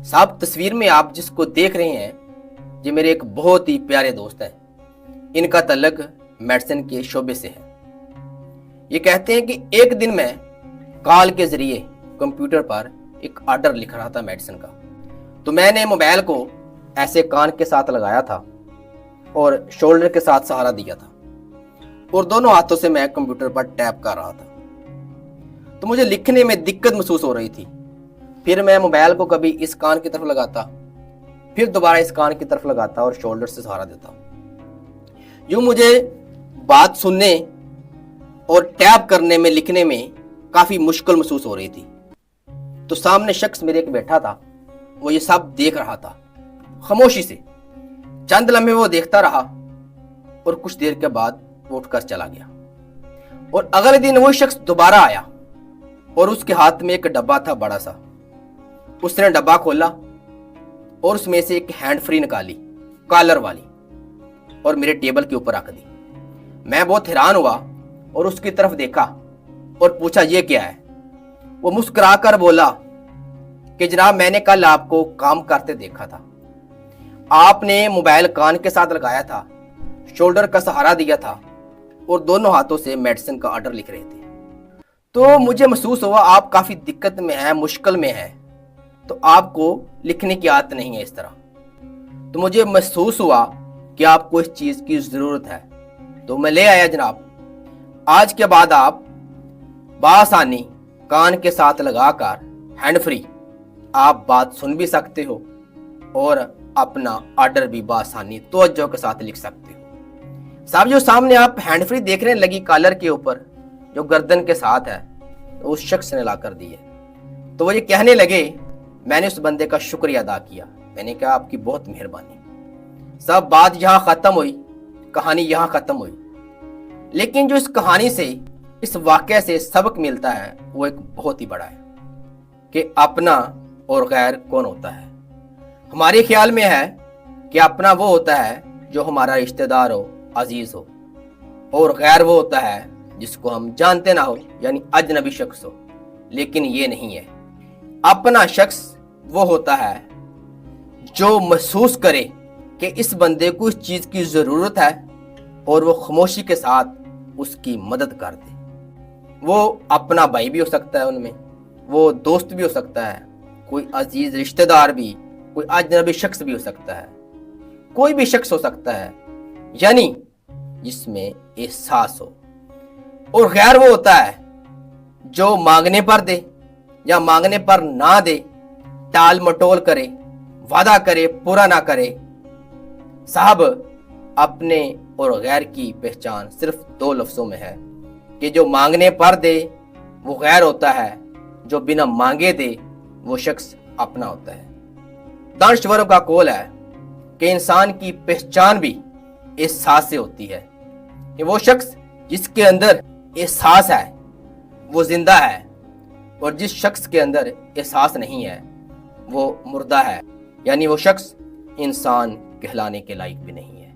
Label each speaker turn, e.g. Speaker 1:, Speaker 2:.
Speaker 1: صاحب تصویر میں آپ جس کو دیکھ رہے ہیں یہ میرے ایک بہت ہی پیارے دوست ہیں. ان کا تعلق میڈیسن کے شعبے سے ہے. یہ کہتے ہیں کہ ایک دن میں کال کے ذریعے کمپیوٹر پر ایک آرڈر لکھ رہا تھا میڈیسن کا. تو میں نے موبائل کو ایسے کان کے ساتھ لگایا تھا اور شولڈر کے ساتھ سہارا دیا تھا اور دونوں ہاتھوں سے میں کمپیوٹر پر ٹیپ کر رہا تھا. تو مجھے لکھنے میں دقت محسوس ہو رہی تھی. پھر میں موبائل کو کبھی اس کان کی طرف لگاتا, پھر دوبارہ اس کان کی طرف لگاتا اور شولڈر سے سہارا دیتا. یوں مجھے بات سننے اور ٹیپ کرنے میں لکھنے میں کافی مشکل محسوس ہو رہی تھی. تو سامنے شخص میرے ایک بیٹھا تھا, وہ یہ سب دیکھ رہا تھا خاموشی سے. چند لمحے وہ دیکھتا رہا اور کچھ دیر کے بعد وہ اٹھ کر چلا گیا. اور اگلے دن وہ شخص دوبارہ آیا اور اس کے ہاتھ میں ایک ڈبہ تھا بڑا سا. اس نے ڈبہ کھولا اور اس میں سے ایک ہینڈ فری نکالی, کالر والی, اور میرے ٹیبل کے اوپر رکھ دی. میں بہت حیران ہوا اور اس کی طرف دیکھا اور پوچھا یہ کیا ہے. وہ مسکرا کر بولا کہ جناب میں نے کل آپ کو کام کرتے دیکھا تھا. آپ نے موبائل کان کے ساتھ لگایا تھا, شولڈر کا سہارا دیا تھا اور دونوں ہاتھوں سے میڈیسن کا آرڈر لکھ رہے تھے. تو مجھے محسوس ہوا آپ کافی دقت میں ہیں, مشکل میں ہیں, تو آپ کو لکھنے کی عادت نہیں ہے اس طرح. تو مجھے محسوس ہوا کہ آپ کو اس چیز کی ضرورت ہے, تو میں لے آیا جناب. آج کے بعد آپ بآسانی کان کے ساتھ لگا کر ہینڈ فری آپ بات سن بھی سکتے ہو اور اپنا آرڈر بھی بآسانی توجہ کے ساتھ لکھ سکتے ہو. صاحب جو سامنے آپ ہینڈ فری دیکھ رہے ہیں لگی کالر کے اوپر جو گردن کے ساتھ ہے, تو اس شخص نے لا کر دی ہے. تو وہ یہ کہنے لگے, میں نے اس بندے کا شکریہ ادا کیا. میں نے کہا آپ کی بہت مہربانی. سب بات یہاں ختم ہوئی, کہانی یہاں ختم ہوئی. لیکن جو اس کہانی سے, اس واقعے سے سبق ملتا ہے وہ ایک بہت ہی بڑا ہے کہ اپنا اور غیر کون ہوتا ہے. ہمارے خیال میں ہے کہ اپنا وہ ہوتا ہے جو ہمارا رشتہ دار ہو, عزیز ہو, اور غیر وہ ہوتا ہے جس کو ہم جانتے نہ ہو, یعنی اجنبی شخص ہو. لیکن یہ نہیں ہے. اپنا شخص وہ ہوتا ہے جو محسوس کرے کہ اس بندے کو اس چیز کی ضرورت ہے اور وہ خاموشی کے ساتھ اس کی مدد کر دے. وہ اپنا بھائی بھی ہو سکتا ہے, ان میں وہ دوست بھی ہو سکتا ہے, کوئی عزیز رشتہ دار بھی, کوئی اجنبی شخص بھی ہو سکتا ہے, کوئی بھی شخص ہو سکتا ہے, یعنی جس میں احساس ہو. اور غیر وہ ہوتا ہے جو مانگنے پر دے یا مانگنے پر نہ دے, ٹال مٹول کرے, وعدہ کرے, پورا نہ کرے. صاحب اپنے اور غیر کی پہچان صرف 2 لفظوں میں ہے کہ جو مانگنے پر دے وہ غیر ہوتا ہے, جو بنا مانگے دے وہ شخص اپنا ہوتا ہے. دانشوروں کا قول ہے کہ انسان کی پہچان بھی احساس سے ہوتی ہے, کہ وہ شخص جس کے اندر احساس ہے وہ زندہ ہے, اور جس شخص کے اندر احساس نہیں ہے وہ مردہ ہے, یعنی وہ شخص انسان کہلانے کے لائق بھی نہیں ہے.